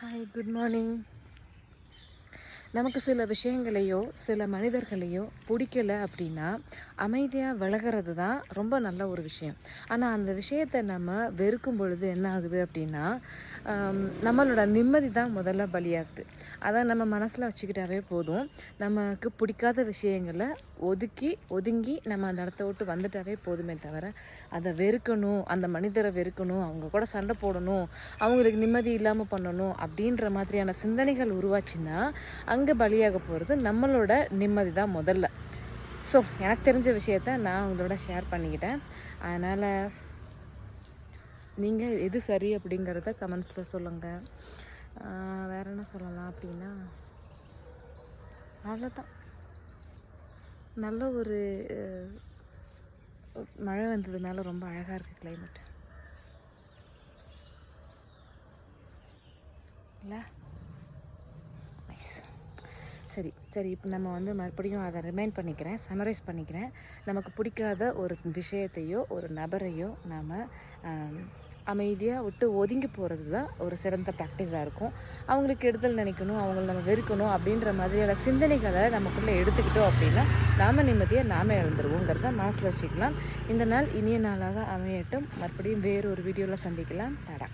Hi, good morning. நமக்கு சில விஷயங்களையோ சில மனிதர்களையோ பிடிக்கல அப்படின்னா அமைதியாக விலகிறது தான் ரொம்ப நல்ல ஒரு விஷயம். ஆனால் அந்த விஷயத்தை நம்ம வெறுக்கும் பொழுது என்ன ஆகுது அப்படின்னா நம்மளோட நிம்மதி தான் முதல்ல பலியாகுது. அதை நம்ம மனசில் வச்சுக்கிட்டாவே போதும். நமக்கு பிடிக்காத விஷயங்களை ஒதுங்கி நம்ம அந்த இடத்த விட்டு வந்துட்டாவே போதுமே தவிர அதை வெறுக்கணும், அந்த மனிதரை வெறுக்கணும், அவங்க கூட சண்டை போடணும், அவங்களுக்கு நிம்மதி இல்லாமல் பண்ணணும் அப்படின்ற மாதிரியான சிந்தனைகள் உருவாச்சுன்னா அங்கே பலியாக போகிறது நம்மளோட நிம்மதி தான் முதல்ல. ஸோ எனக்கு தெரிஞ்ச விஷயத்த நான் உங்களோட ஷேர் பண்ணிக்கிட்டேன். அதனால் நீங்கள் எது சரி அப்படிங்கிறத கமெண்ட்ஸில் சொல்லுங்கள். வேறு என்ன சொல்லலாம் அப்படின்னா, அவ்வளோதான். நல்ல ஒரு மழை வந்ததுனால ரொம்ப அழகாக இருக்குது கிளைமேட் இல்லை? சரி இப்போ நம்ம மறுபடியும் அதை ரிமைண்ட் பண்ணிக்கிறேன், சம்மரைஸ் பண்ணிக்கிறேன். நமக்கு பிடிக்காத ஒரு விஷயத்தையோ ஒரு நபரையோ நாம் அமைதியாக விட்டு ஒதுங்கி போகிறது தான் ஒரு சிறந்த ப்ராக்டிஸாக இருக்கும். அவங்களுக்கு எடுத்தல் நினைக்கணும், அவங்கள நம்ம வெறுக்கணும் அப்படின்ற மாதிரியான சிந்தனைகளை நமக்குள்ளே எடுத்துக்கிட்டோம் அப்படின்னா நாம் நிம்மதியாக நாம எழுந்துருவோங்கிறத மனசில் வச்சுக்கலாம். இந்த நாள் இனிய நாளாக அமையட்டும். மறுபடியும் வேறு ஒரு வீடியோவில் சந்திக்கலாம். டாடா.